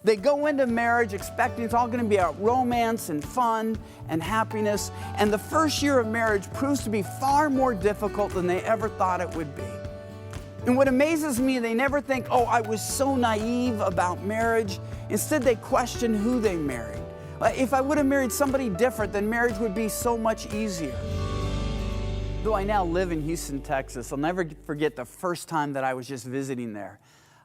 They go into marriage expecting it's all going to be about romance and fun and happiness, and the first year of marriage proves to be far more difficult than they ever thought it would be. And what amazes me, they never think, oh, I was so naive about marriage. Instead, they question who they married. If I would have married somebody different, then marriage would be so much easier. Though I now live in Houston, Texas, I'll never forget the first time that I was just visiting there.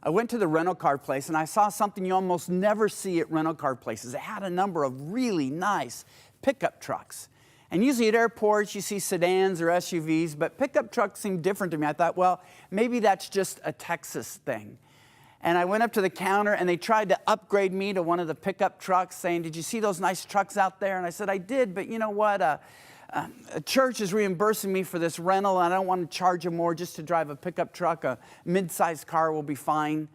I went to the rental car place and I saw something you almost never see at rental car places. It had a number of really nice pickup trucks. And usually at airports you see sedans or SUVs, but pickup trucks seemed different to me. I thought, well, maybe that's just a Texas thing. And I went up to the counter and they tried to upgrade me to one of the pickup trucks, saying, did you see those nice trucks out there? And I said, I did, but you know what? A church is reimbursing me for this rental, and I don't want to charge them more just to drive a pickup truck. A mid-sized car will be fine.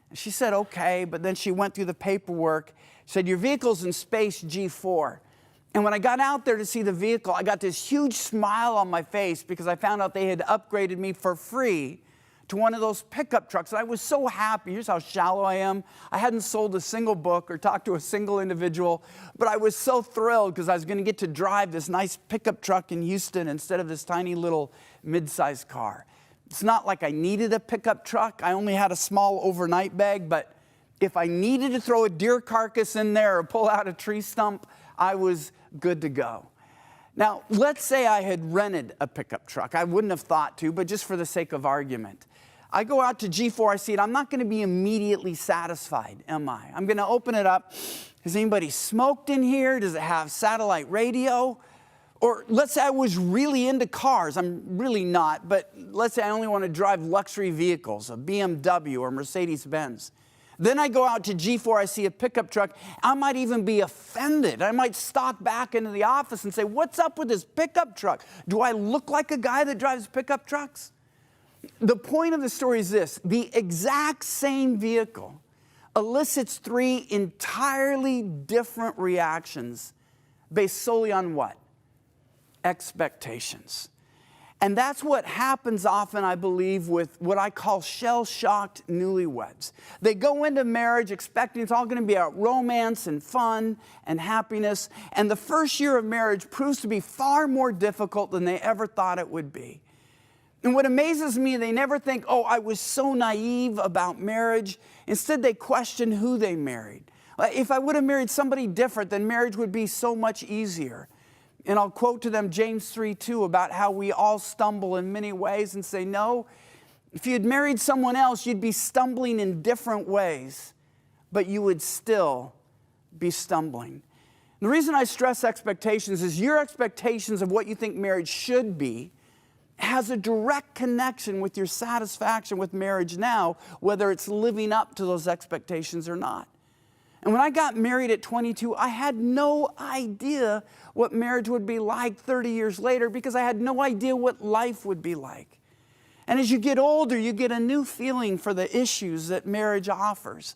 And she said, okay, but then she went through the paperwork, said, your vehicle's in space G4. And when I got out there to see the vehicle, I got this huge smile on my face because I found out they had upgraded me for free to one of those pickup trucks. And I was so happy. Here's how shallow I am. I hadn't sold a single book or talked to a single individual, but I was so thrilled because I was going to get to drive this nice pickup truck in Houston instead of this tiny little mid-sized car. It's not like I needed a pickup truck. I only had a small overnight bag, but if I needed to throw a deer carcass in there or pull out a tree stump, I was good to go. Now, let's say I had rented a pickup truck. I wouldn't have thought to, but just for the sake of argument. I go out to G4, I see it. I'm not going to be immediately satisfied, am I? I'm going to open it up. Has anybody smoked in here? Does it have satellite radio? Or let's say I was really into cars. I'm really not, but let's say I only want to drive luxury vehicles, a BMW or Mercedes-Benz. Then I go out to G4, I see a pickup truck. I might even be offended. I might stalk back into the office and say, what's up with this pickup truck? Do I look like a guy that drives pickup trucks? The point of the story is this: the exact same vehicle elicits three entirely different reactions based solely on what? Expectations. And that's what happens often, I believe, with what I call shell-shocked newlyweds. They go into marriage expecting it's all going to be about romance and fun and happiness, and the first year of marriage proves to be far more difficult than they ever thought it would be. And what amazes me, they never think, oh, I was so naive about marriage. Instead, they question who they married. If I would have married somebody different, then marriage would be so much easier. And I'll quote to them James 3:2 about how we all stumble in many ways and say, no, if you had married someone else, you'd be stumbling in different ways, but you would still be stumbling. The reason I stress expectations is your expectations of what you think marriage should be has a direct connection with your satisfaction with marriage now, whether it's living up to those expectations or not. And when I got married at 22, I had no idea what marriage would be like 30 years later because I had no idea what life would be like. And as you get older, you get a new feeling for the issues that marriage offers.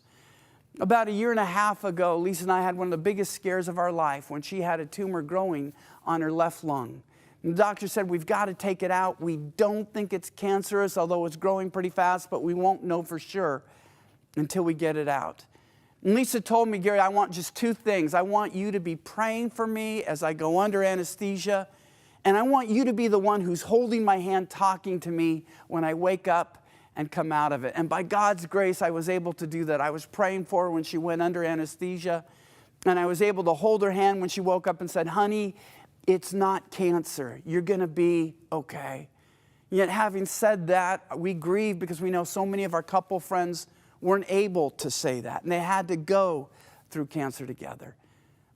About a year and a half ago, Lisa and I had one of the biggest scares of our life when she had a tumor growing on her left lung. And the doctor said, we've got to take it out. We don't think it's cancerous, although it's growing pretty fast, but we won't know for sure until we get it out. And Lisa told me, Gary, I want just two things. I want you to be praying for me as I go under anesthesia, and I want you to be the one who's holding my hand, talking to me when I wake up and come out of it. And by God's grace, I was able to do that. I was praying for her when she went under anesthesia, and I was able to hold her hand when she woke up and said, honey, it's not cancer. You're going to be okay. Yet having said that, we grieve because we know so many of our couple friends weren't able to say that, and they had to go through cancer together.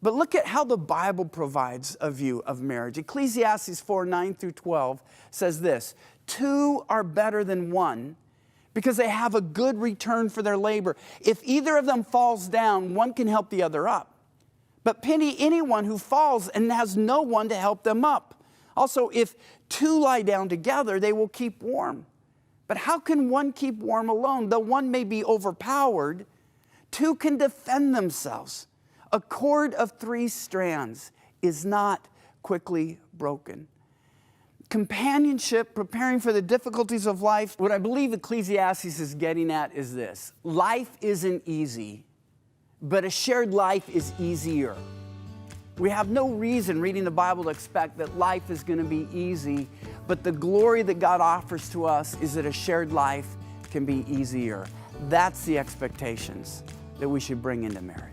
But look at how the Bible provides a view of marriage. Ecclesiastes 4:9-12 says this: two are better than one because they have a good return for their labor. If either of them falls down, one can help the other up. But pity anyone who falls and has no one to help them up. Also, if two lie down together, they will keep warm. But how can one keep warm alone? Though one may be overpowered, two can defend themselves. A cord of three strands is not quickly broken. Companionship, preparing for the difficulties of life. What I believe Ecclesiastes is getting at is this: life isn't easy, but a shared life is easier. We have no reason reading the Bible to expect that life is going to be easy, but the glory that God offers to us is that a shared life can be easier. That's the expectations that we should bring into marriage.